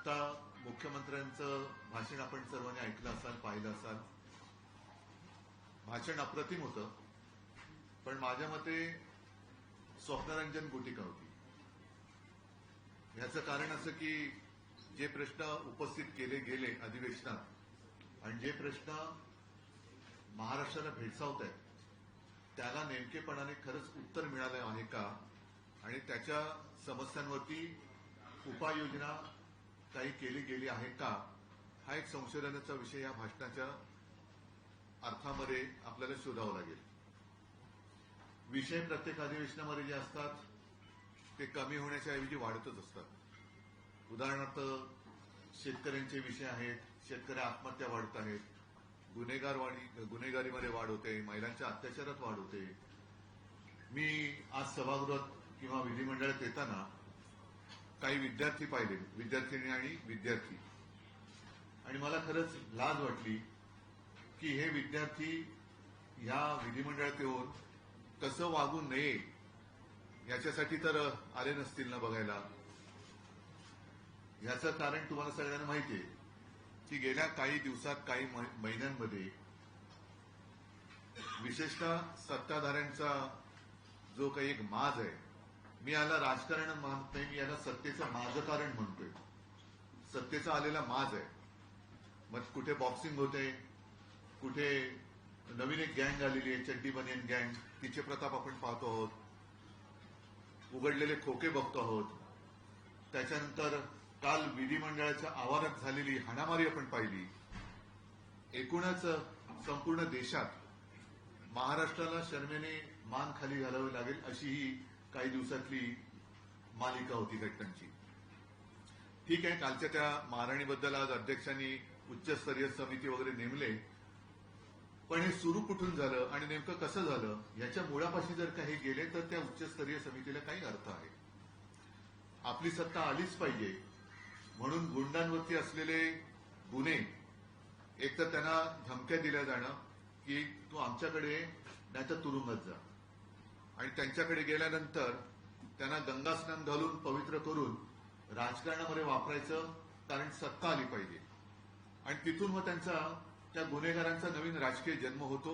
आत्ता मुख्यमंत्र्यांचं भाषण आपण सर्वांनी ऐकलं असाल, पाहिलं असाल. भाषण अप्रतिम होतं, पण माझ्या मते स्वप्नरंजन गुटिका होती. याचं कारण असं की जे प्रश्न उपस्थित केले गेले अधिवेशनात आणि जे प्रश्न महाराष्ट्राला भेडसावत आहेत त्याला नेमकेपणाने खरंच उत्तर मिळालं आहे का आणि त्याच्या समस्यांवरती उपाययोजना काही केली गेली आहे का, हा एक संशोधनाचा विषय या भाषणाच्या अर्थामध्ये आपल्याला शोधावा लागेल. विषय प्रत्येक अधिवेशनामध्ये जे असतात ते कमी होण्याच्या ऐवजी वाढतच असतात. उदाहरणार्थ शेतकऱ्यांचे विषय आहेत, शेतकरी आत्महत्या वाढत आहेत, गुन्हेगारीमध्ये वाढ होते, महिलांच्या अत्याचारात वाढ होते. मी आज सभागृहात किंवा विधिमंडळात येताना काही विद्यार्थी पाहिले, विद्यार्थिनी आणि विद्यार्थी, आणि मला खरंच लाज वाटली की हे विद्यार्थी ह्या विधिमंडळात येऊन कसं वागू नये याच्यासाठी तर आले नसतील ना बघायला. याचं कारण तुम्हाला सगळ्यांना माहिती आहे की गेल्या काही दिवसात, काही महिन्यांमध्ये विशेषतः सत्ताधाऱ्यांचा जो काही एक माज आहे, मी याला राजकारण मानत नाही, मी याला सत्तेचं माजकारण म्हणतोय. सत्तेचा आलेला माज आहे. मग कुठे बॉक्सिंग होते, कुठे नवीन एक गँग आलेली आहे, चड्डी बनियन गँग, तिचे प्रताप आपण पाहतो आहोत. उघडलेले खोके बघतो आहोत. त्याच्यानंतर काल विधिमंडळाच्या आवारात झालेली हाणामारी आपण पाहिली. एकूणच संपूर्ण देशात महाराष्ट्राला शर्मेने मान खाली घालावी लागेल अशी ही काही दिवसातली मालिका होती घटनांची. ठीक आहे, कालच्या त्या महाराणीबद्दल आज अध्यक्षांनी उच्चस्तरीय समिती वगैरे नेमले, पण हे सुरू कुठून झालं आणि नेमकं कसं झालं याच्या मुळापाशी जर काही गेले तर त्या उच्चस्तरीय समितीला काही अर्थ आहे. आपली सत्ता आलीच पाहिजे म्हणून गुंडांवरती असलेले गुन्हे, एकतर त्यांना धमक्या दिल्या जाणं की तू आमच्याकडे नाही तर तुरुंगात जा, आणि त्यांच्याकडे गेल्यानंतर त्यांना गंगास्नान घालून पवित्र करून राजकारणामध्ये वापरायचं, कारण सत्ता आली पाहिजे. आणि तिथून मग त्या गुन्हेगारांचा नवीन राजकीय जन्म होतो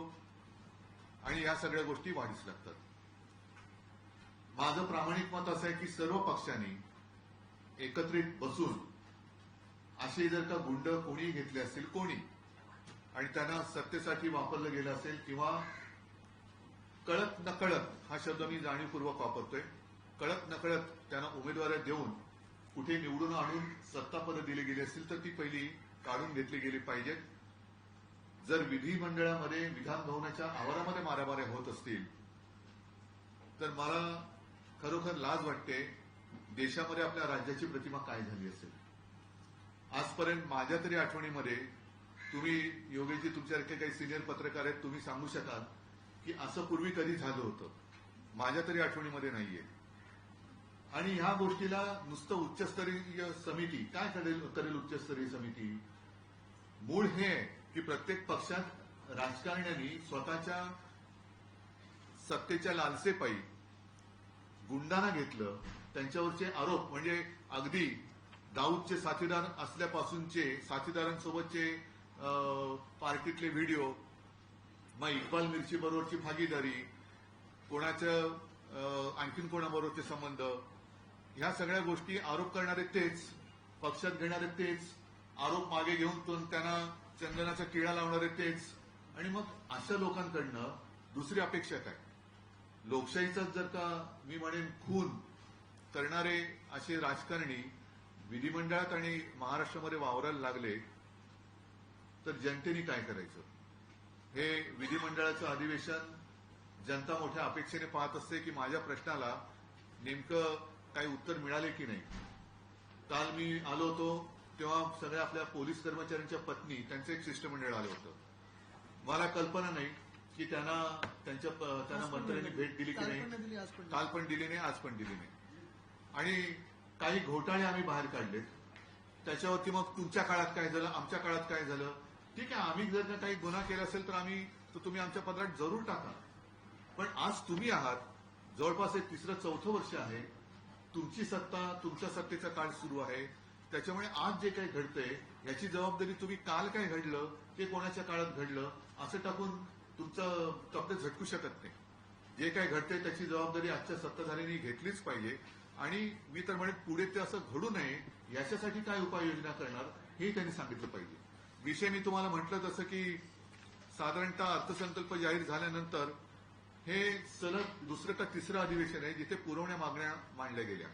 आणि या सगळ्या गोष्टी वाढीस लागतात. माझं प्रामाणिक मत असं आहे की सर्व पक्षांनी एकत्रित बसून असे जर का गुंड कोणी घेतले असतील, कोणी, आणि त्यांना सत्तेसाठी वापरलं गेलं असेल किंवा कळत नकळत, हा शब्द मी जाणीवपूर्वक वापरतोय, कळत नकळत त्यांना उमेदवारी देऊन कुठे निवडून आणून सत्तापदं दिली गेली असतील तर ती पहिली काढून घेतली गेली पाहिजेत. जर विधिमंडळामध्ये, विधान भवनाच्या आवारामध्ये मारामाऱ्या होत असतील तर मला खरोखर लाज वाटते. देशामध्ये आपल्या राज्याची प्रतिमा काय झाली असेल. आजपर्यंत माझ्या तरी आठवणीमध्ये, तुम्ही योगेशजी तुमच्यासारखे काही सिनियर पत्रकार आहेत, तुम्ही सांगू शकाल की असं पूर्वी कधी झालं होतं. माझ्या तरी आठवणीमध्ये नाहीये. आणि ह्या गोष्टीला नुसतं उच्चस्तरीय समिती काय करेल उच्चस्तरीय समिती? मूळ हे आहे की प्रत्येक पक्षात राजकारण्यांनी स्वतःच्या सत्तेच्या लालसेपायी गुंडांना घेतलं. त्यांच्यावरचे आरोप म्हणजे अगदी दाऊदचे साथीदार असल्यापासूनचे, साथीदारांसोबतचे पार्टीतले व्हिडिओ, मग इक्बाल मिर्ची बरोबरची भागीदारी, कोणाचं आणखीन कोणाबरोबरचे संबंध, ह्या सगळ्या गोष्टी आरोप करणारे तेच, पक्षात घेणारे तेच, आरोप मागे घेऊन त्यांना चंदनाचा टिळा लावणारे तेच. आणि मग अशा लोकांकडनं दुसरी अपेक्षा काय? लोकशाहीचाच जर का मी म्हणेन खून करणारे असे राजकारणी विधिमंडळात आणि महाराष्ट्रामध्ये वावरायला लागले तर जनतेने काय करायचं? हे विधिमंडळाचं अधिवेशन जनता मोठ्या अपेक्षेने पाहत असते की माझ्या प्रश्नाला नेमकं काही उत्तर मिळाले की नाही. काल मी आलो होतो तेव्हा सगळ्या आपल्या पोलीस कर्मचाऱ्यांच्या पत्नी, त्यांचं एक शिष्टमंडळ आलं होतं. मला कल्पना नाही की त्यांना मंत्र्यांनी भेट दिली की नाही. काल पण दिली नाही, आज पण दिली नाही. आणि काही घोटाळे आम्ही बाहेर काढलेत. त्याच्यावरती मग तुमच्या काळात काय झालं, आमच्या काळात काय झालं. ठीक आहे, आम्ही जर काही गुन्हा केला असेल तर तुम्ही आमच्या पत्रात जरूर टाका. पण आज तुम्ही आहात, जवळपास एक तिसरं चौथं वर्ष आहे, तुमची सत्ता, तुमच्या सत्तेचा काळ सुरू आहे. त्याच्यामुळे आज जे काही घडतंय याची जबाबदारी तुम्ही काल काय घडलं ते कोणाच्या काळात घडलं असं टाकून तुमचं तब्येत झटकू शकत नाही. जे काय घडतंय त्याची जबाबदारी आजच्या सत्ताधाऱ्यांनी घेतलीच पाहिजे. आणि मी तर म्हणेन पुढे ते असं घडू नये याच्यासाठी काय उपाययोजना करणार हे त्यांनी सांगितलं पाहिजे. विषय मी तुम्हाला म्हटलं तसं की साधारणतः अर्थसंकल्प जाहीर झाल्यानंतर हे सलग दुसरं का तिसरं अधिवेशन आहे जिथे पुरवण्या मागण्या मांडल्या गेल्या.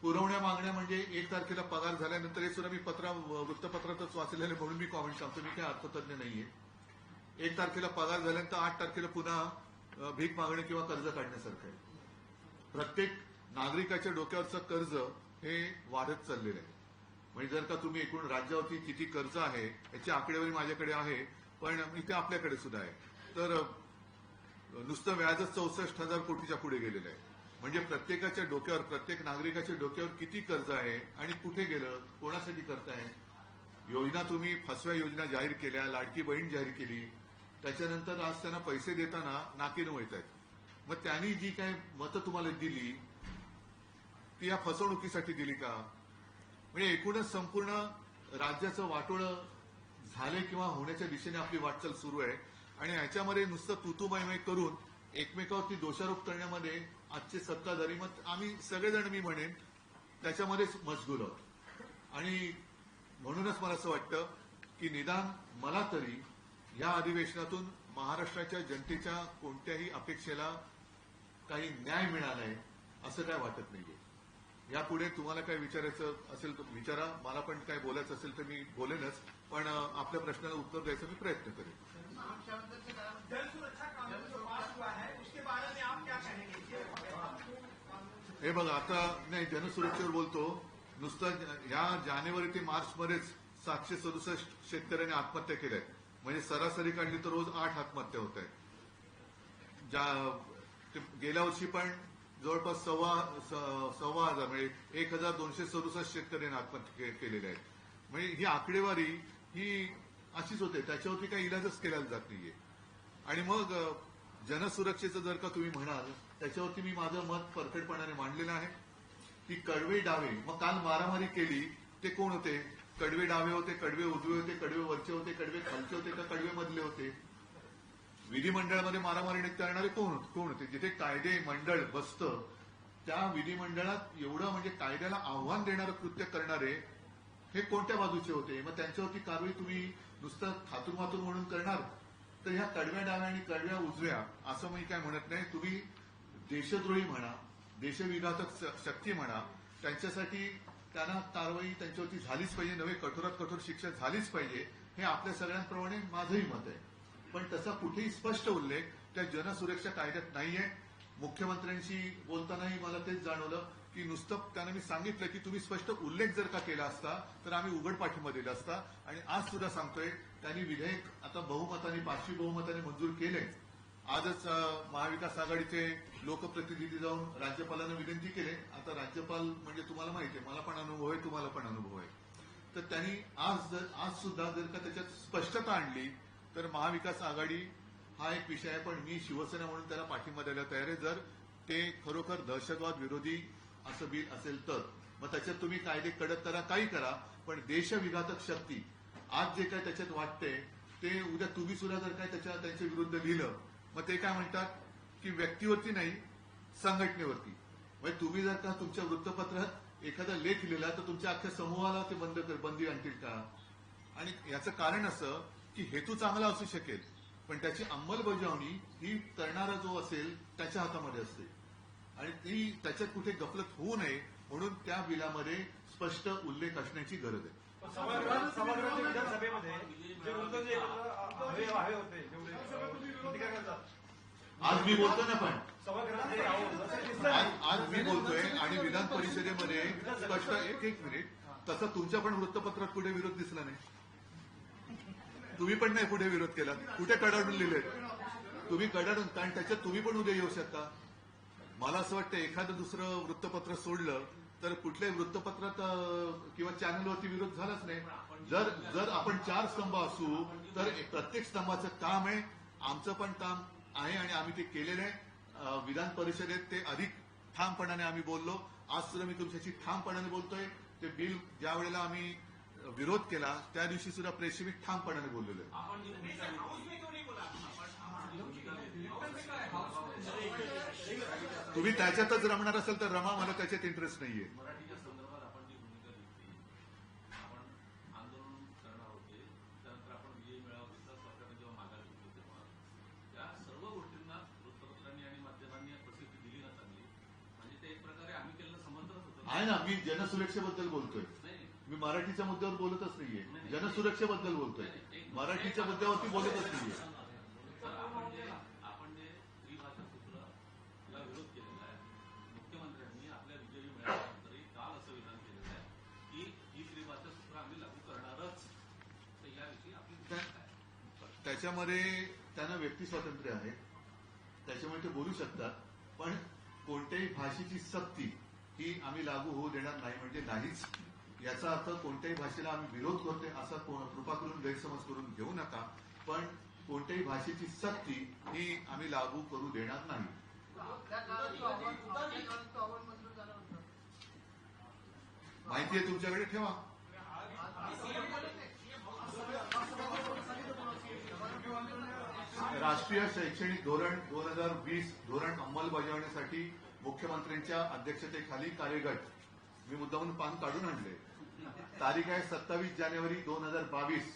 पुरवण्या मागण्या म्हणजे 1 तारखेला पगार झाल्यानंतर हे सुद्धा मी वृत्तपत्रातच वाचलेलं म्हणून मी कॉमेंट सांगतो. मी काय अर्थतज्ञ नाहीये. 1 तारखेला पगार झाल्यानंतर 8 तारखेला पुन्हा भीक मागणे किंवा कर्ज काढण्यासारखं आहे. प्रत्येक नागरिकाच्या डोक्यावरचं कर्ज हे वाढत चाललेलं आहे. म्हणजे जर का तुम्ही एकूण राज्यावरती किती कर्ज आहे याची आकडेवारी माझ्याकडे आहे, पण इथे आपल्याकडे सुद्धा आहे. तर नुसतं व्याजच 64,000 कोटीच्या पुढे गेलेलं आहे. म्हणजे प्रत्येकाच्या डोक्यावर, प्रत्येक नागरिकाच्या डोक्यावर किती कर्ज आहे आणि कुठे गेलं, कोणासाठी करताय. योजना तुम्ही फसव्या योजना जाहीर केल्या, लाडकी बहीण जाहीर केली, त्याच्यानंतर आज त्यांना पैसे देताना नाकीनं वळतायत. मग त्यांनी जी काय मतं तुम्हाला दिली ती या फसवणुकीसाठी दिली का? म्हणजे एकूणच संपूर्ण राज्याचं वाटोळं झाले किंवा होण्याच्या दिशेने आपली वाटचाल सुरू आहे. आणि ह्याच्यामध्ये नुसतं तुतुमयमय करून एकमेकावरती दोषारोप करण्यामध्ये आजचे सत्ताधारी, मग आम्ही सगळेजण मी म्हणेन त्याच्यामध्येच मशगूल आहोत. आणि म्हणूनच मला असं वाटतं की निदान मला तरी या अधिवेशनातून महाराष्ट्राच्या जनतेच्या कोणत्याही अपेक्षेला काही न्याय मिळालाय असं काय वाटत नाहीये. यापुढे तुम्हाला काय विचारायचं असेल तर विचारा. मला पण काय बोलायचं असेल तर मी बोलेनच, पण आपल्या प्रश्नाला उत्तर द्यायचा मी प्रयत्न करेन. हे बघा, आता नाही जनसुरक्षेवर बोलतो. नुसतं या जानेवारी ते मार्च मध्येच 767 शेतकऱ्यांनी आत्महत्या केल्या आहेत. म्हणजे सरासरी काढली तर रोज 8 आत्महत्या होत आहेत. गेल्या वर्षी पण जवळपास सव्वा हजार म्हणजे 1,267 शेतकऱ्यांनी आत्महत्या केलेल्या आहेत. म्हणजे ही आकडेवारी ही अशीच होते, त्याच्यावरती काही इलाजच केला जात नाहीये. आणि मग जनसुरक्षेचं जर का तुम्ही म्हणाल त्याच्यावरती मी माझं मत परखडपणाने मांडलेलं आहे की कडवे डावे. मग काल मारामारी केली ते कोण होते? कडवे डावे होते, कडवे उजवे होते, कडवे वरचे होते, कडवे खालचे होते का कडवे मधले होते? विधिमंडळामध्ये मारामारी करणारे कोण होते? जिथे कायदे मंडळ बसतं त्या विधिमंडळात एवढं म्हणजे कायद्याला आव्हान देणारं कृत्य करणारे हे कोणत्या बाजूचे होते? मग त्यांच्यावरती कारवाई तुम्ही नुसतं थातूरमातूर म्हणून करणार? तर ह्या कडव्या डाव्या आणि कडव्या उजव्या असं मी काय म्हणत नाही. तुम्ही देशद्रोही म्हणा, देशविघातक शक्ती म्हणा, त्यांच्यासाठी त्यांना कारवाई त्यांच्यावरती झालीच पाहिजे, नव्हे कठोरात कठोर शिक्षा झालीच पाहिजे, हे आपल्या सगळ्यांप्रमाणे माझंही मत आहे. पण तसा कुठेही स्पष्ट उल्लेख त्या जनसुरक्षा कायद्यात नाहीये. मुख्यमंत्र्यांशी बोलतानाही मला तेच जाणवलं की नुसतं त्यांना मी सांगितलं की तुम्ही स्पष्ट उल्लेख जर का केला असता तर आम्ही उघड पाठिंबा दिला असता. आणि आज सुद्धा सांगतोय त्यांनी विधेयक आता बहुमताने, 500 बहुमताने मंजूर केले. आजच महाविकास आघाडीचे लोकप्रतिनिधी जाऊन राज्यपालांना विनंती केली. आता राज्यपाल म्हणजे तुम्हाला माहिती आहे, मला पण अनुभव आहे, तुम्हाला पण अनुभव आहे. तर त्यांनी आज सुद्धा जर का त्याच्यात स्पष्टता आणली तर महाविकास आघाडी हा एक विषय आहे. पण मी शिवसेना म्हणून त्याला पाठिंबा द्यायला तयार आहे जर ते खरोखर दहशतवाद विरोधी असं बिल असेल तर. मग त्याच्यात तुम्ही कायदे कडक करा, काही करा, पण देशविघातक शक्ती आज जे काय त्याच्यात वाटते ते उद्या तुम्ही सुद्धा जर काय त्यांच्या विरुद्ध लिहिलं मग ते काय म्हणतात की व्यक्तीवरती नाही संघटनेवरती. म्हणजे तुम्ही जर का तुमच्या वृत्तपत्रात एखादा लेख लिहिला तर तुमच्या अख्ख्या समूहाला ते बंदी आणतील का? आणि याचं कारण असं की हेतू चांगला असू शकेल पण त्याची अंमलबजावणी ही करणारा जो असेल त्याच्या हातामध्ये असते. आणि ती त्याच्यात कुठे गफलत होऊ नये म्हणून त्या बिलामध्ये स्पष्ट उल्लेख असण्याची गरज आहे. आज मी बोलतो ना, पण आज मी बोलतोय आणि विधान परिषदेमध्ये स्पष्ट एक मिनिट, तसं तुमच्या पण वृत्तपत्रात कुठे विरोध दिसला नाही. तुम्ही पण नाही कुठे विरोध केला, कुठे कडाडून लिहिले तुम्ही कडाडून, कारण त्याच्यात तुम्ही पण उद्या येऊ शकता. मला असं वाटतं एखादं दुसरं वृत्तपत्र सोडलं तर कुठल्याही वृत्तपत्रात किंवा चॅनलवरती विरोध झालाच नाही. जर आपण 4 स्तंभ असू तर प्रत्येक स्तंभाचं काम आहे, आमचं पण काम आहे आणि आम्ही ते केलेलं आहे. विधान परिषदेत ते अधिक ठामपणाने आम्ही बोललो. आज सुद्धा मी तुमच्याशी ठामपणाने बोलतोय. ते बिल ज्या वेळेला आम्ही विरोध केला त्या दिवशी सुद्धा प्रेसशी मी ठामपणाने बोललेलो आहे. तुम्ही त्याच्यातच रमणार असेल तर रमा, मला त्याच्यात इंटरेस्ट नाहीये. मराठीच्या संदर्भात आपण जी भूमिका घेतली, आपण आंदोलन करणार होते, त्यानंतर आपण विजयी मेळावा घेतला, सरकारने जेव्हा माघार घेतली तेव्हा त्या सर्व गोष्टींना वृत्तपत्रांनी आणि माध्यमांनी प्रसिद्धी दिली ना चांगली, म्हणजे ते एक प्रकारे आम्ही केलेलं समर्थनच होतं. आहे ना, मी जनसुरक्षेबद्दल बोलतोय, मी मराठीच्या मुद्द्यावर बोलतच नाहीये, जनसुरक्षेबद्दल बोलतोय, मराठीच्या मुद्द्यावरती बोलतच नाहीये. आपण जे त्रिभाषा सूत्राला विरोध केलेला आहे, मुख्यमंत्र्यांनी आपल्या विजयी मेळाव्यानंतरही काल असं विधान केलेलं आहे की ही त्रिभाषा सूत्र आम्ही लागू करणारच. तर याविषयी आपली भूमिका काय? त्याच्यामध्ये त्यांना व्यक्ती स्वातंत्र्य आहे, त्याच्यामुळे ते बोलू शकतात, पण कोणत्याही भाषेची सक्ती ही आम्ही लागू होऊ देणार नाही म्हणजे नाहीच. याचा अर्थ कोणत्याही भाषेला आम्ही विरोध करतोय असा कृपा करून गैरसमज करून घेऊ नका. पण कोणत्याही भाषेची सक्ती ही आम्ही लागू करू देणार नाही. माहिती आहे तुमच्याकडे, ठेवा. राष्ट्रीय शैक्षणिक धोरण 2020 धोरण अंमलबजावणीसाठी मुख्यमंत्र्यांच्या अध्यक्षतेखाली कार्यगट, मी मुद्दामून पान काढून आणले. तारीख आहे 27 जानेवारी 2022,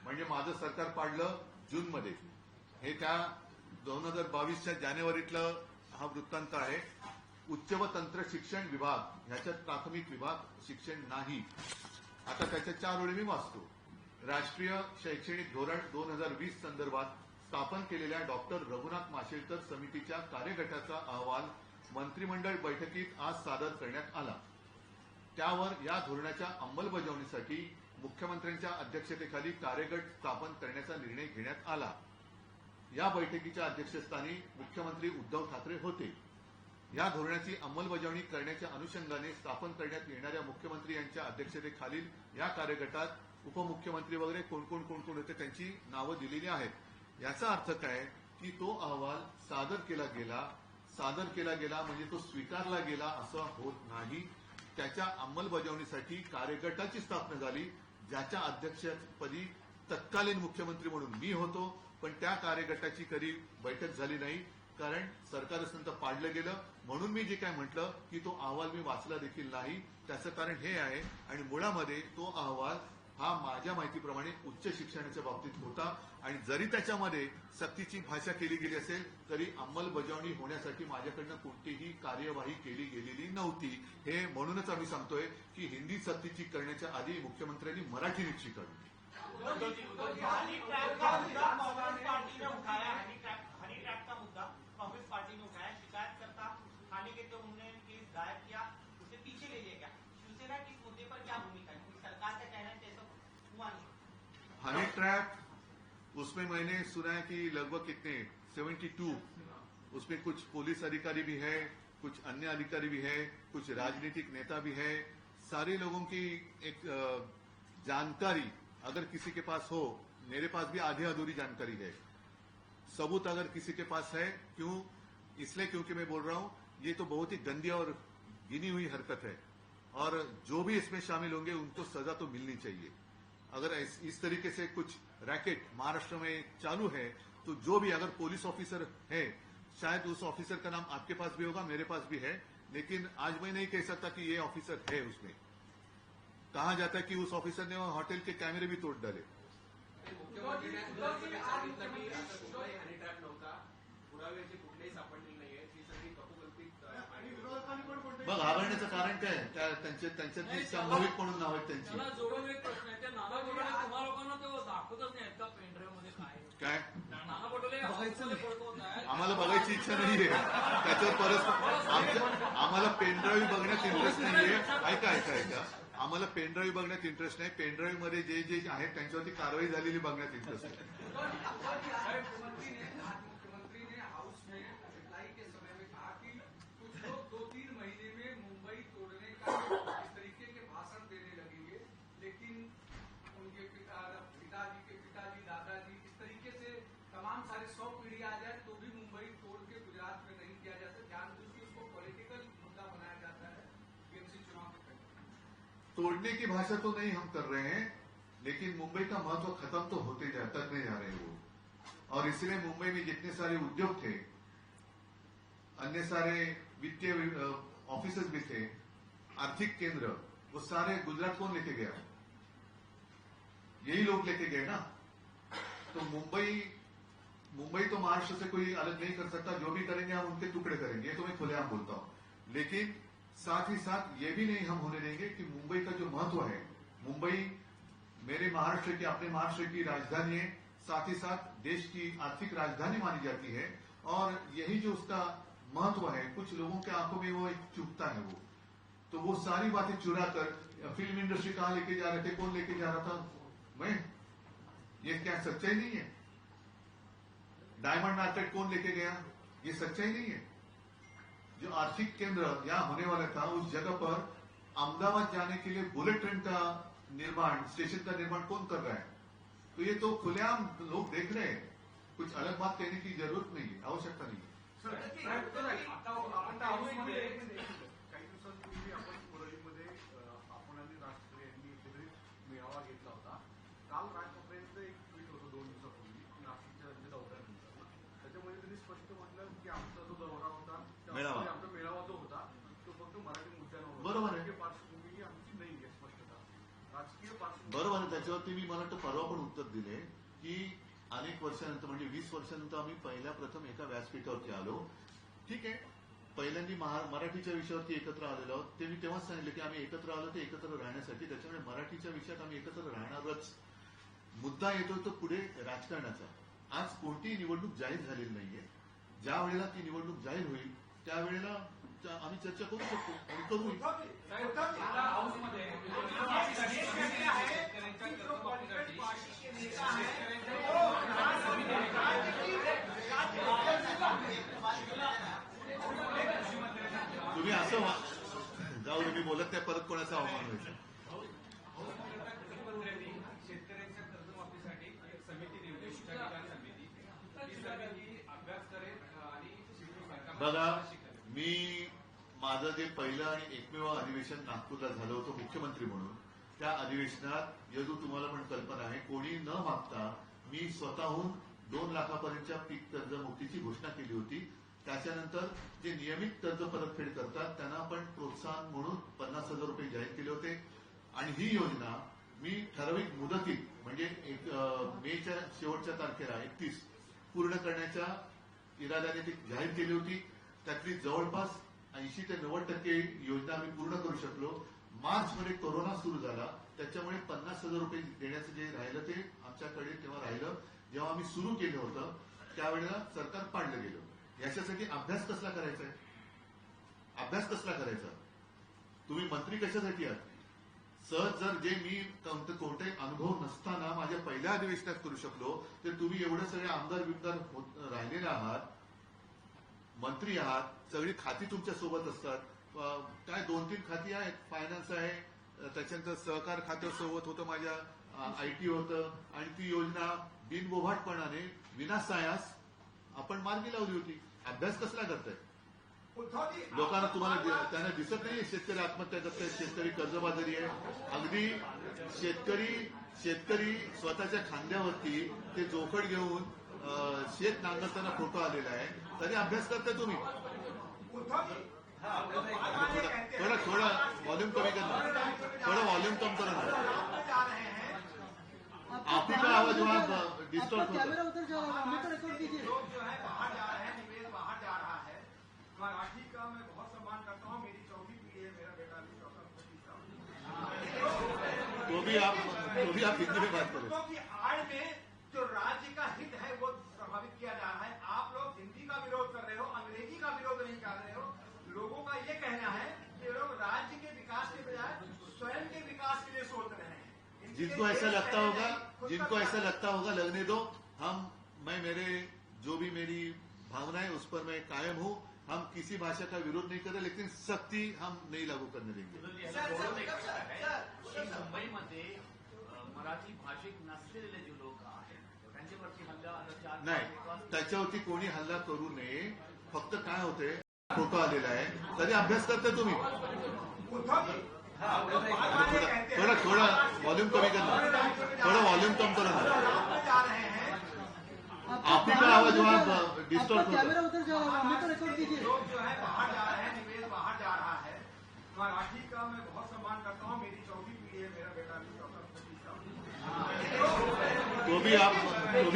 म्हणजे माझं सरकार पाडलं जूनमध्ये. हे त्या 2022च्या जानेवारीतलं हा वृत्तांत आहे. उच्च व तंत्र शिक्षण विभाग, ह्याच्यात प्राथमिक विभाग शिक्षण नाही. आता त्याच्या 4 ओळी मी वाचतो. राष्ट्रीय शैक्षणिक धोरण 2020 संदर्भात स्थापन केलेल्या डॉक्टर रघुनाथ माशेलकर समितीच्या कार्यगटाचा अहवाल मंत्रिमंडळ बैठकीत आज सादर करण्यात आला. त्यावर या धोरणाच्या अंमलबजावणीसाठी मुख्यमंत्र्यांच्या अध्यक्षतेखाली कार्यगट स्थापन करण्याचा निर्णय घेण्यात आला. या बैठकीच्या अध्यक्षस्थानी मुख्यमंत्री उद्धव ठाकरे होते. या धोरणाची अंमलबजावणी करण्याच्या अनुषंगाने स्थापन करण्यात येणाऱ्या मुख्यमंत्री यांच्या अध्यक्षतेखालील या कार्यगटात उपमुख्यमंत्री वगैरे कोण कोण होते त्यांची नावं दिलेली आहेत. याचा अर्थ काय की तो अहवाल सादर केला गेला म्हणजे तो स्वीकारला गेला असं होत नाही. त्याच्या अंमलबजावणीसाठी कार्यगटाची स्थापना झाली, ज्याच्या अध्यक्षपदी तत्कालीन मुख्यमंत्री म्हणून मी होतो. पण त्या कार्यगटाची कधी बैठक झाली नाही, कारण सरकार असताना पाडलं गेलं. म्हणून मी जे काय म्हटलं की तो अहवाल मी वाचला देखील नाही. त्याचं कारण हे आहे, आणि मुळामध्ये तो अहवाल हा माझ्या माहितीप्रमाणे उच्च शिक्षणाच्या बाबतीत होता, आणि जरी त्याच्यामध्ये सक्तीची भाषा केली गेली असेल तरी अंमलबजावणी होण्यासाठी माझ्याकडनं कोणतीही कार्यवाही केली गेलेली नव्हती. हे म्हणूनच आम्ही सांगतोय की हिंदी सक्तीची करण्याच्या आधी मुख्यमंत्र्यांनी मराठी नीट शिकावी. कांग्रेस पार्टी ने उठाया, शिकायत करता थाने के तो उन्होंने केस दायर किया, उसे पीछे ले लिया गया. शिवसेना की इस मुद्दे पर क्या भूमिका है? सरकार का कहना है कि ऐसा हुआ नहीं. हनी ट्रैप, उसमें मैंने सुना है कि लगभग कितने 72, उसमें कुछ पुलिस अधिकारी भी है, कुछ अन्य अधिकारी भी है, कुछ राजनीतिक नेता भी है. सारे लोगों की एक जानकारी अगर किसी के पास हो, मेरे पास भी आधी अधूरी जानकारी है. सबूत अगर किसी के पास है, क्यों? इसलिए क्योंकि मैं बोल रहा हूं ये तो बहुत ही गंदी और गिनी हुई हरकत है, और जो भी इसमें शामिल होंगे उनको सजा तो मिलनी चाहिए. अगर इस तरीके से कुछ रैकेट महाराष्ट्र में चालू है तो जो भी अगर पुलिस ऑफिसर है, शायद उस ऑफिसर का नाम आपके पास भी होगा, मेरे पास भी है, लेकिन आज मैं नहीं कह सकता कि ये ऑफिसर है. उसमें कहा जाता है कि उस ऑफिसर ने होटल के कैमरे भी तोड़ डाले. मग घाबरण्याचं कारण काय? त्यांच्यातली संभावित म्हणून नाव आहेत त्यांची. मला जोडून एक प्रश्न आहे, त्या नाना पटोले तुम्हा लोकांना तो दाखवतच नाही का पेनड्राईव्ह मध्ये काय नाना पटोले आम्हाला बघायची इच्छा नाहीये त्याच्यावर परत. आम्हाला पेनड्राईव्ह बघण्यात इंटरेस्ट नाहीये. ऐका, आम्हाला पेनड्राईव्ह बघण्यात इंटरेस्ट नाही. पेनड्राईव्ह मध्ये जे आहेत त्यांच्यावरती कारवाई झालेली बघण्यात इंटरेस्ट आहे. मुख्यमंत्री ने हाउस में रिप्लाई के समय में कहा कि कुछ लोग 2-3 महीने में मुंबई तोड़ने का इस तरीके के भाषण देने लगेंगे, लेकिन उनके पिताजी दादाजी इस तरीके से तमाम सारे 100 पीढ़ी आ जाए तो भी मुंबई तोड़ के गुजरात में नहीं किया जाता. जानबूझ के उसको पॉलिटिकल मुद्दा बनाया जाता है टीएमसी चुनाव के पहले. तोड़ने की भाषा तो नहीं हम कर रहे हैं, लेकिन मुंबई का महत्व खत्म तो होते करने जा रहे हैं वो। और इसलिए मुंबई में जितने सारे उद्योग थे, अन्य सारे वित्तीय ऑफिसेस भी थे, आर्थिक केंद्र, वो सारे गुजरात कौन लेके गया? यही लोग लेके गए ना। तो मुंबई तो महाराष्ट्र से कोई अलग नहीं कर सकता। जो भी करेंगे हम उनके टुकड़े करेंगे, ये तो मैं खुलेआम बोलता हूं। लेकिन साथ ही साथ ये भी नहीं हम होने देंगे कि मुंबई का जो महत्व है, मुंबई मेरे महाराष्ट्र की, अपने महाराष्ट्र की राजधानी है, साथ ही साथ देश की आर्थिक राजधानी मानी जाती है। और यही जो उसका महत्व है, कुछ लोगों के आंखों में वो एक चुभता है वो। तो वो सारी बातें चुरा कर फिल्म इंडस्ट्री कहां लेके जा रहे थे, कौन लेके जा रहा था? मैं। ये क्या सच्चाई नहीं है? डायमंड मार्केट कौन लेके गया? ये सच्चाई नहीं है? जो आर्थिक केंद्र यहां होने वाला था, उस जगह पर अहमदाबाद जाने के लिए बुलेट ट्रेन का निर्माण, स्टेशन का निर्माण कौन कर रहा है? तो ये तो खुलेआम लोग देख रहे हैं। कुछ अलग बात कहने की जरूरत नाही, आवश्यकता नाही। काही दिवसांपूर्वी आपण परळीमध्ये आपण आणि राज ठाकरे यांनी एकत्रित मेळावा घेतला होता. काल राज ठाकरेंचं एक ट्विट होतं 2 दिवसापूर्वी नाशिकच्या त्यांच्या दौऱ्यानंतर. त्याच्यामध्ये त्यांनी स्पष्ट म्हटलं की आमचा जो दौरा होता, आमचा मेळावा जो होता तो फक्त मराठी मुद्द्यांवर होता. बरोबर आहे. राजकीय पार्श्वभूमी ही आमची नाही आहे, स्पष्टता. राजकीय पार्श्वभूमी बरोबर आहे. त्याच्यावरती मी मला वाटतं परवा पण उत्तर दिले की अनेक वर्षानंतर, म्हणजे 20 वर्षानंतर आम्ही पहिल्या प्रथम एका व्यासपीठावरती आलो. ठीक आहे, पहिल्यांदी मराठीच्या विषयावरती एकत्र आलेलो आहोत. ते मी तेव्हाच सांगितलं की आम्ही एकत्र आलो ते एकत्र राहण्यासाठी. त्याच्यामुळे मराठीच्या विषयात आम्ही एकत्र राहणारच. मुद्दा येतो तो पुढे राजकारणाचा. आज कोणतीही निवडणूक जाहीर झालेली नाहीये. ज्या वेळेला ती निवडणूक जाहीर होईल त्यावेळेला आम्ही चर्चा करू शकतो आणि करूही. हाऊसमध्ये तुम्ही असं जाऊ दे, मी बोलत नाही, परत कोणाचा अवमान व्हायचा. शेतकऱ्यांच्या कर्जमाफीसाठी एक समिती नेमली, उच्चाधिकार समिती. ही समिती अभ्यास करेल आणि बघा, मी माझं जे पहिलं आणि एकमेव अधिवेशन नागपूरला झालं होतं मुख्यमंत्री म्हणून, त्या अधिवेशनात यदू तुम्हाला पण कल्पना आहे, कोणी न मागता मी स्वतःहून 2 लाखापर्यंतच्या पीक कर्जमुक्तीची घोषणा केली होती. त्याच्यानंतर जे नियमित कर्ज परतफेड करतात त्यांना आपण प्रोत्साहन म्हणून 50,000 रुपये जाहीर केले होते. आणि ही योजना मी ठराविक मुदतीत, म्हणजे मेच्या शेवटच्या तारखेला 31 पूर्ण करण्याच्या इराद्याने ती जाहीर केली होती. त्यातली जवळपास 80 ते 90% योजना आम्ही पूर्ण करू शकलो. मार्चमध्ये कोरोना सुरू झाला, त्याच्यामुळे 50,000 रुपये देण्याचं जे राहिलं ते आमच्याकडे तेव्हा राहिलं. जेव्हा आम्ही सुरू केलं होतं त्यावेळेला सरकार पाडलं गेलं. याच्यासाठी अभ्यास कसला करायचा आहे? अभ्यास कसला करायचा? तुम्ही मंत्री कशासाठी आहात? सहज जर जे मी कोणताही अनुभव नसताना माझ्या पहिल्या अधिवेशनात करू शकलो, तर तुम्ही एवढे सगळे आमदार बिमदार राहिलेले आहात, मंत्री आहात, सगळी खाती तुमच्या सोबत असतात. काय 2-3 खाती आहेत, फायनान्स आहे, त्याच्यानंतर सहकार खातं सोबत होतं, माझ्या आयटी होतं, आणि ती योजना बिनबोभाटपणाने विनासायास आपण मार्गी लावली होती. अभ्यास कसला करताय? लोकांना तुम्हाला त्यांना दिसत नाही शेतकरी आत्महत्या करतायत, शेतकरी कर्जबाजारी आहे. अगदी शेतकरी स्वतःच्या खांद्यावरती ते जोखड घेऊन शेत नांगरताना फोटो आलेला आहे, तरी अभ्यास करताय तुम्ही. थोडा वॉल्यूम कमी करा, थोडा वॉल्यूम कम करा. आप ही का आवाज वहां डिस्टर्ब होता है. लोग जो है बाहर जा रहे हैं, निवेश बाहर जा रहा है. मराठी का मैं बहुत सम्मान करता हूँ. मेरी 4वीं पीढ़ी है, मेरा बेटा भी 4वीं. तो भी आप हिंदी में बात करें. की आड़ में जो राज्य का हित है वो प्रभावित किया जा रहा है. आप लोग हिंदी का विरोध कर रहे हो, अंग्रेजी का विरोध नहीं कर रहे हो. लोगों का ये कहना है कि लोग राज्य के विकास के बजाय स्वयं के विकास के लिए सोच रहे हैं. जिनको ऐसा लगता होगा लगने दो. जो भी मेरी भावना है उस पर मैं कायम हूँ. हम किसी भाषा का विरोध नहीं कर रहे, लेकिन सख्ती हम नहीं लागू करने देंगे. मुंबईमध्ये मराठी भाषिक नसलेले जे लोक आहेत त्यांच्यावरती हल्ला नाही, त्याच्यावरती कोणी हल्ला करू नये. फक्त काय होते, फोटो आलेला आहे, तरी अभ्यास करताय तुम्ही. थोड़ा वॉल्यूम कमी करना, थोड़ा वॉल्यूम कम करो ना, जा रहे हैं आप ही का आवाज वहाँ डिस्टॉर्ट होता है। लोग जो है बाहर जा रहे हैं, निवेश बाहर जा रहा है। मराठी का मैं बहुत सम्मान करता हूँ, मेरी चौथी पीढ़ी है, मेरा बेटा भी चौथा तो भी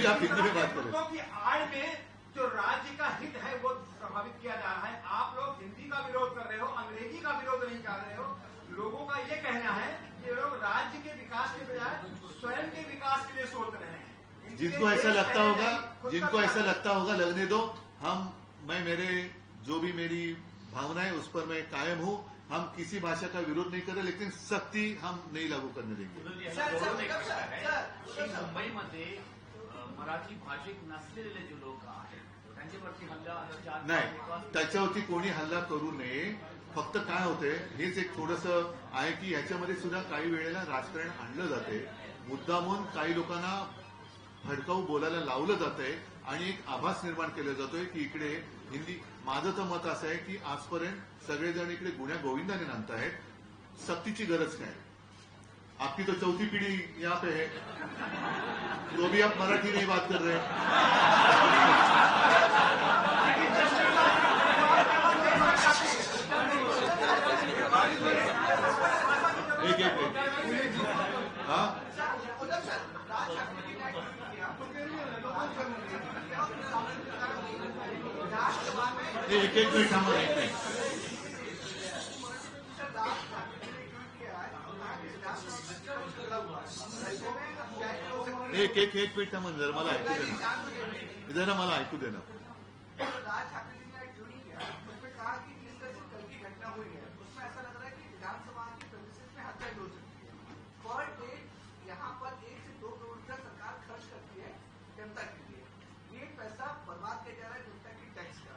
आप हिंदी में बात करें। की आड़ में जो राज्य का हित है वो प्रभावित किया जा रहा है। आप लोग हिंदी का विरोध कर रहे हो, अंग्रेजी का विरोध नहीं कर रहे हो। लोगों का ये कहना है कि लोग राज्य के विकास के बजाय स्वयं के विकास के लिए सोच रहे हैं। जिनको ऐसा लगता होगा लगने दो। मैं मेरे जो भी मेरी भावना है उस पर मैं कायम हूँ। हम किसी भाषा का विरोध नहीं कर रहे, लेकिन सख्ती हम नहीं लागू करने देंगे। मुंबईमध्ये मराठी भाषिक नसलेले जे लोक आहेत त्यांच्यावरती हल्ला नाही, त्याच्यावरती कोणी हल्ला करू नये. फक्त काय होते, हेच एक थोडंसं आहे की ह्याच्यामध्ये सुद्धा काही वेळेला राजकारण आणलं जाते. मुद्दामून काही लोकांना भडकाऊ बोलायला लावलं जातंय आणि एक आभास निर्माण केला जातोय की इकडे हिंदी. माझं तर मत असं आहे की आजपर्यंत सगळेजण इकडे गुन्ह्या गोविंदाने नांदतायत. सक्तीची गरज काय? आपकी तो चौथी पीढ़ी यहाँ पे है, तो भी आप मराठी नहीं बात कर रहे हैं. एक हाँ एक मिनट थांबा. एक मिनिट थांबा जरा, मला ऐकू दे ना, जरा मला ऐकू दे ना. राज ठाकरे जी ने एक ट्वीट किया, उसमें कहा कि जिस तरह से कल की घटना हुई है उसमें ऐसा लग रहा है कि विधानसभा की प्रेमिसेस में हत्या हो सकती है. पर डे यहाँ पर 1 से 2 करोड़ का सरकार खर्च करती है जनता के लिए. ये पैसा बर्बाद किया जा रहा है जनता की टैक्स का.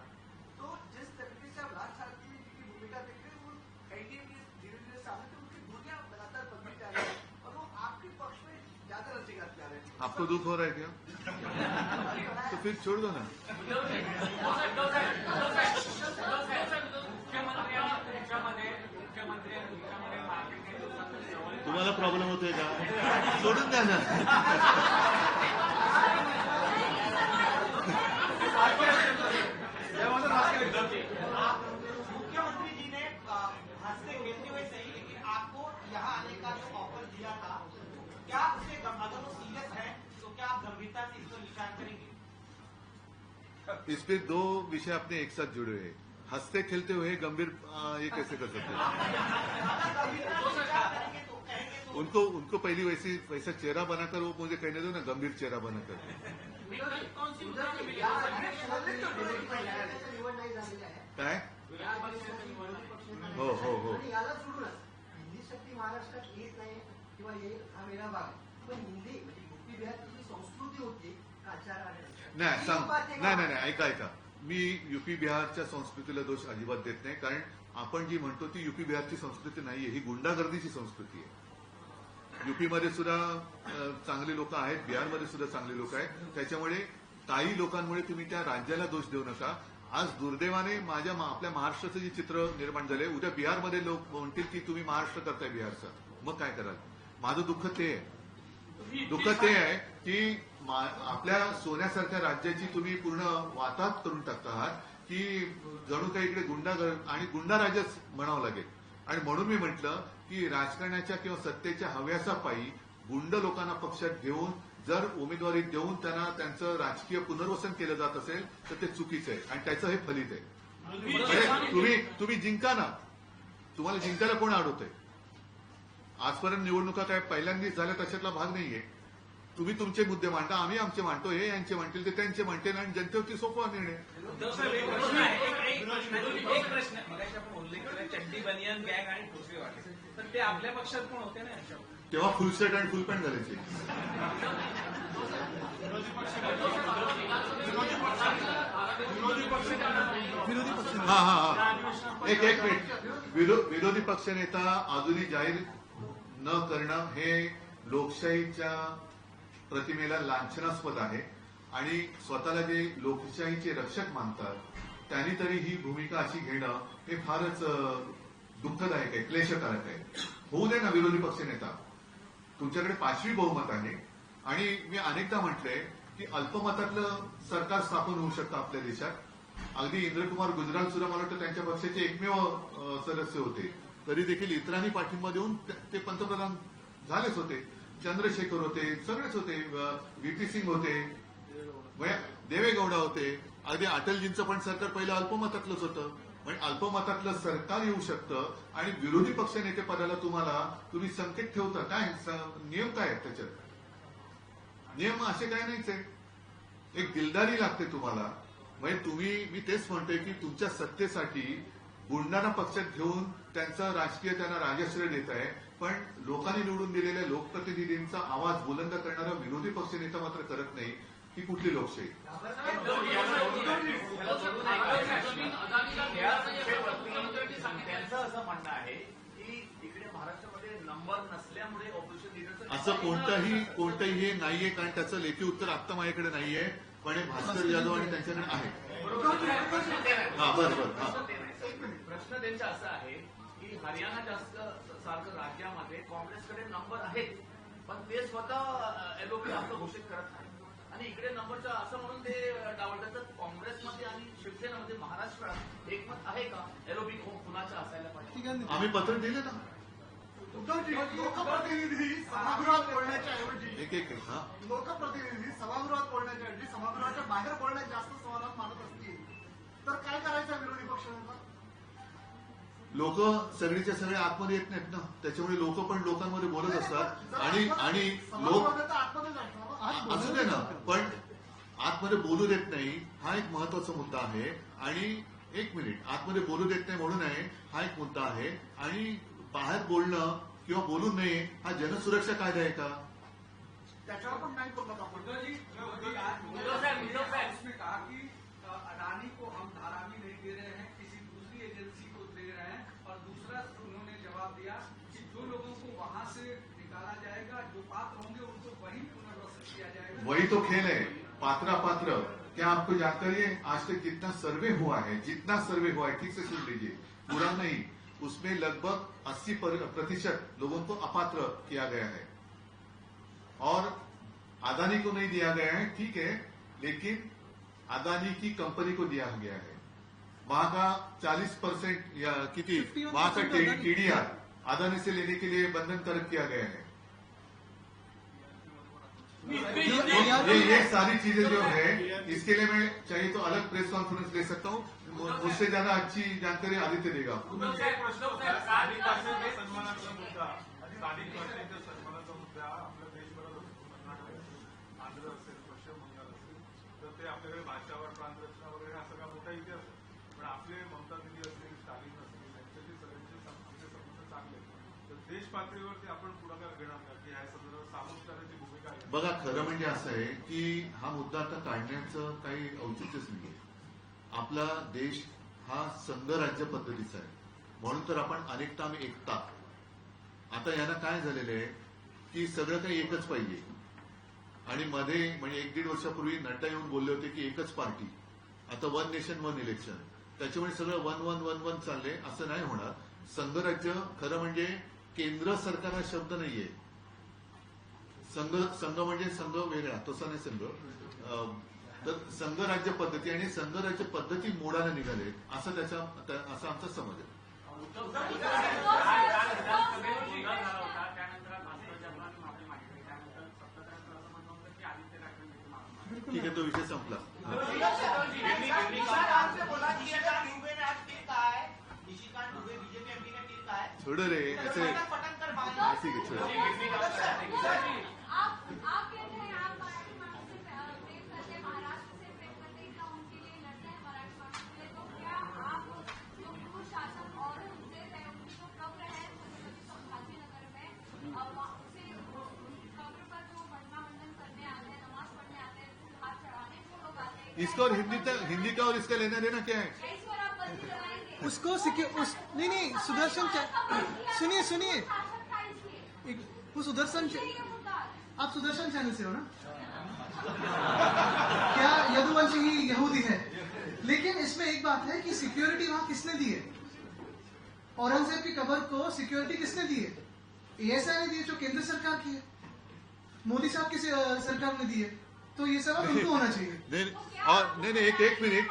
तो जिस तरीके से आप राज ठाकरे जी की भूमिका देख रहे हैं, वो एनडीए के धीरे धीरे सामने तो उनकी दूरियां लगातार बढ़ती जा रही है और वो आपके पक्ष में ज्यादा रचेगा जा रहे हैं. आपको दुख हो रहा है क्या? तो फिर छोड़ दो ना. तुम्हाला प्रॉब्लेम होतोय का? सोडून द्या ना. मुख्यमंत्री जी ने हंसते खेलते हुए सही, लेकिन आपको यहाँ आने का जो ऑफर दिया था, क्या उसे अगर वो सीरियस है तो क्या आप गंभीरता से इसको विचार करेंगे? इस पे दो विषय अपने एक साथ जुड़े हुए हैं. हंसते खेलते हुए गंभीर ये कैसे कर सकते हैं? उनको पहली वैसा चेहरा बनाकर वो मुझे कहने दो ना, गंभीर चेहरा बनाकर. काय? हो हो हो. याला सोडूनच हिंदी शक्ती महाराष्ट्रात येत नाही किंवा येईल हा वेगळा भाग आहे. पण हिंदी म्हणजे युपी बिहारची जी संस्कृती होती आचार नाही ऐका. मी युपी बिहारच्या संस्कृतीला दोष अजिबात देत नाही, कारण आपण जी म्हणतो ती युपी बिहारची संस्कृती नाहीये, ही गुंडागर्दीची संस्कृती आहे. युपीमध्ये सुद्धा चांगले लोक आहेत, बिहारमध्ये सुद्धा चांगले लोक आहेत. त्याच्यामुळे काही लोकांमुळे तुम्ही त्या राज्याला दोष देऊ नका. आज दुर्दैवाने आपल्या महाराष्ट्राचं जे चित्र निर्माण झालंय, उद्या बिहारमध्ये लोक म्हणतील की तुम्ही महाराष्ट्र करताय बिहारचं, मग काय कराल? माझं दुःख ते आहे की आपल्या सोन्यासारख्या राज्याची तुम्ही पूर्ण वाताहत करून टाकता आहात, की जणू काही इकडे गुंडा राज्यच म्हणावं लागेल. आणि म्हणून मी म्हटलं की राजकारणाच्या किंवा सत्तेच्या हव्यासापायी गुंड लोकांना पक्षात घेऊन जर उमेदवारी देऊन त्यांना त्यांचं राजकीय पुनर्वसन केलं जात असेल तर ते चुकीचं आहे आणि त्याचं हे फलित आहे. तुम्ही जिंका ना, तुम्हाला जिंकायला कोण अडवतंय? आजपर्यंत निवडणुका काय पहिल्यांदाच झाल्या तशातला भाग नाहीये. तुम्ही तुमचे मुद्दे मांडा, आम्ही आमचे मांडतो, हे यांचे मांडतील ते त्यांचे मांडतील आणि जनतेवरती सोपवा निर्णय. एक प्रश्न मगाशी आपण उल्लेख केला चड्डी बनियन गँग आणि टोपीवाले, तर ते आपल्या पक्षात पण होते ना. तेव्हा फुल शर्ट आणि फुल पॅन्ट घालायचे. हा एक मिनिट. विरोधी पक्षनेता अजूनही जाहीर न करणं हे लोकशाहीच्या प्रतिमेला लांछनास्पद आहे आणि स्वतःला जे लोकशाहीचे रक्षक मानतात त्यांनी तरी ही भूमिका अशी घेणं हे फारच दुःखदायक आहे, क्लेशकारक आहे. होऊ दे ना विरोधी पक्षनेता. तुमच्याकडे 5वी बहुमत आहे आणि मी अनेकदा म्हटलंय की अल्पमतातलं सरकार स्थापन होऊ शकतं आपल्या देशात. अगदी इंद्रकुमार गुजराल सुद्धा मला वाटतं त्यांच्या पक्षाचे एकमेव सदस्य होते, तरी देखील इतरांनी पाठिंबा देऊन ते पंतप्रधान झालेच होते. चंद्रशेखर होते, सगळेच होते, व्हीपी सिंग होते, देवेगौडा होते. अगदी अटलजींचं पण सरकार पहिलं अल्पमतातलंच होतं. म्हणजे अल्पमतातलं सरकार येऊ शकतं आणि विरोधी पक्ष नेते पदाला तुम्ही संकेत ठेवता. काय नियम काय आहेत त्याच्यात? नियम असे काय नाहीच आहे. एक दिलदारी लागते तुम्हाला. म्हणजे मी तेच म्हणतोय की तुमच्या सत्तेसाठी गुंडांना पक्षात घेऊन त्यांचं त्यांना राजश्रय देत आहे, पण लोकांनी निवडून दिलेल्या लोकप्रतिनिधींचा आवाज बुलंद करणारा विरोधी पक्षनेता मात्र करत नाही. ही कुठली लोकशाही? त्यांचं असं म्हणणं आहे की इकडे महाराष्ट्रामध्ये नंबर नसल्यामुळे ऑपोजिशन लीडरचं असं कोणतंही हे नाहीये, कारण त्याचं लेखी उत्तर आत्ता माझ्याकडे नाहीये, पण हे भास्कर जाधव आणि त्यांच्याकडे आहे. हा बरोबर. प्रश्न त्यांचा असा आहे की हरियाणा जास्त सारखं राज्यामध्ये काँग्रेसकडे नंबर आहेत, पण ते स्वतः एलओपी आपलं घोषित करत नाही आणि इकडे नंबरचं असं म्हणून ते डावलतात. तर काँग्रेसमध्ये आणि शिवसेनेमध्ये महाराष्ट्रात एकमत आहे का एलओपी कुणाचं असायला पाहिजे? आम्ही पत्र दिले ना. लोकप्रतिनिधी सभागृहात बोलण्याच्या ऐवजी एक लोकप्रतिनिधी सभागृहात बोलण्याच्या ऐवजी सभागृहाच्या बाहेर बोलण्यात जास्त संवादात मानत असतील तर काय करायचं विरोधी पक्षांना? लोक सगळीच्या सगळे आतमध्ये येत नाहीत ना, त्याच्यामुळे लोक पण लोकांमध्ये बोलत असतात आणि लोक असू दे ना, पण आतमध्ये बोलू देत नाही हा एक महत्वाचा मुद्दा आहे. आणि एक मिनिट, आतमध्ये बोलू देत नाही म्हणून आहे हा एक मुद्दा आहे. आणि बाहेर बोलणं किंवा बोलू नये हा जनसुरक्षा कायदा आहे का? त्याच्यावर पण नाही बोलत आपण. उसमें कहा कि अडानी को हम धारावी नहीं दे रहे हैं, किसी दूसरी एजेंसी को दे रहे हैं. और दूसरा उन्होंने जवाब दिया कि जो लोगों को वहां से निकाला जाएगा, जो पात्र होंगे उनको वही पुनर्वसन किया जाएगा. वही तो खेल है, पात्र अपात्र. क्या आपको जानकारी है आज तक जितना सर्वे हुआ है ठीक से सुन लीजिए, पूरा नहीं, उसमें लगभग 80% लोगों को अपात्र किया गया है. और अदानी को नहीं दिया गया है, ठीक है, लेकिन अदानी की कंपनी को दिया गया है. वहां का 40% या कितनी वहां का टीडीआर अदानी से लेने के लिए बंधनकारक किया गया है. ये सारी चीजें जो है, इसके लिए मैं चाहिए तो अलग प्रेस कॉन्फ्रेंस ले सकता हूँ. मुझसे ज्यादा अच्छी जानकारी आदित्य देगा आपको. स्थानिक भाषेचा सन्मानाचा मुद्दा आपल्या देशभरात कर्नाटक, आंध्र असेल, पश्चिम बंगाल असेल, तर ते आपल्याकडे भाषावर प्रांतरचना वगैरे हा सगळा मोठा इतिहास आहे. पण आपले ममता दिदी असतील, स्टालिन असतील, त्यांच्याशी सगळ्यांचे आपले संबंध चांगले. तर देश पातळीवरती आपण पुढाकार घेणार का की ह्या संदर्भात सामोपचाराची भूमिका आहे? बघा, खरं म्हणजे असं आहे की हा मुद्दा आता काढण्याचं काही औचित्यच नाहीये. आपला देश हा संघराज्य पद्धतीचा आहे, म्हणून तर आपण अनेकता आम्ही एकता. आता यांना काय झालेलं आहे की सगळं काही एकच पाहिजे. आणि मध्ये म्हणजे 1-1.5 वर्षापूर्वी नड्डा येऊन बोलले होते की एकच पार्टी, आता 1 नेशन 1 इलेक्शन. त्याच्यामुळे सगळं 1-1-1-1 चाललंय. असं नाही होणार. संघराज्य खरं म्हणजे केंद्र सरकार हा शब्द नाहीये. संघ म्हणजे संघ वेगळा, तसा नाही संघ. तर संघराज्य पद्धती आणि संघराज्य पद्धती मोडायला निघाले असं असा आमचा समज आहे. ठीक आहे, तो विषय संपला. छोड़ रे ऐसे. ठीक है, छोड़. इसका और हिंदी का और इसका लेना देना क्या है? उसको नहीं सुदर्शन सुनिए वो सुदर्शन आप सुदर्शन चैनल से हो ना? क्या यदुवंशी ही यहूदी है? लेकिन इसमें एक बात है कि सिक्योरिटी वहां किसने दी है? औरंगजेब की कब्र को सिक्योरिटी किसने दी है? ASI ने दी है जो केंद्र सरकार की है, मोदी साहब की सरकार ने दी है, तो ये सवाल उनको होना चाहिए। नहीं एक मिनट,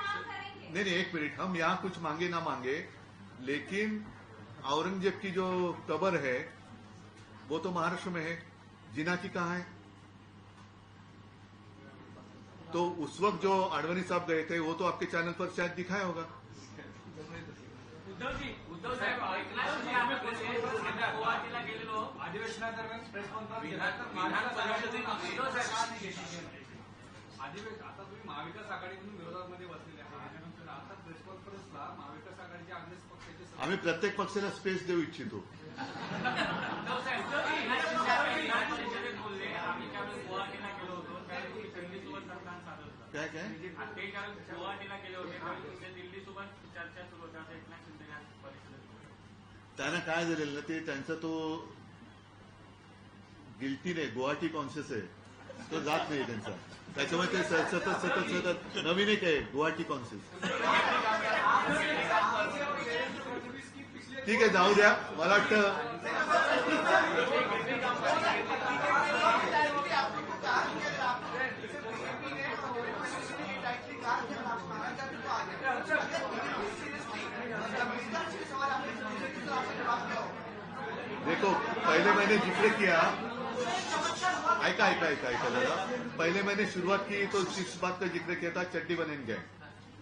नहीं एक मिनट, हम यहाँ कुछ मांगे ना मांगे, लेकिन औरंगजेब की जो कब्र है वो तो महाराष्ट्र में है, जिना की कहाँ है? तो उस वक्त जो आडवाणी साहब गए थे वो तो आपके चैनल पर शायद दिखाया होगा। उद्धव साहेब ऐकलं असेल, आम्ही गुवाहाटीला गेलेलो अधिवेशनादरम्यान प्रेस विधान परिषदेत उद्धव साहेब आता तुम्ही महाविकास आघाडीमधून विरोधामध्ये बसलेले आहात, त्यानंतर आता प्रेस कॉन्फरन्सला महाविकास आघाडीचे अग्रेस पक्षाचे आम्ही प्रत्येक पक्षाला स्पेस देऊ इच्छितो। उद्धव साहेब विधान परिषदेत बोलले, आम्ही त्यावेळेस गुवाहाटीला गेलो होतो त्यावेळी दिल्लीसोबत संधान साधलं होतं. काय ते ज्यावेळेस गुवाहाटीला गेले होते त्यावेळी तिथे दिल्लीसोबत चर्चा सुरू होत्या असं एकनाथ शिंदे या परिषदेत. त्यांना काय झालेलं ना, ते त्यांचा तो गिल्टी नाही, गुवाहाटी कॉन्शियस आहे, तो जात नाही त्यांचा, त्याच्यामुळे ते सतत नवीन एक आहे गुवाहाटी कॉन्शियस. ठीक आहे, जाऊ द्या. मला वाटतं देखो, पहले मैंने जिक्र किया, ऐका दादा, पहले मैंने शुरुआत की तो इस बात का जिक्र किया था चड्डी बनेंगे,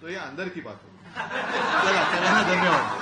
तो ये अंदर की बात है। चला, धन्यवाद।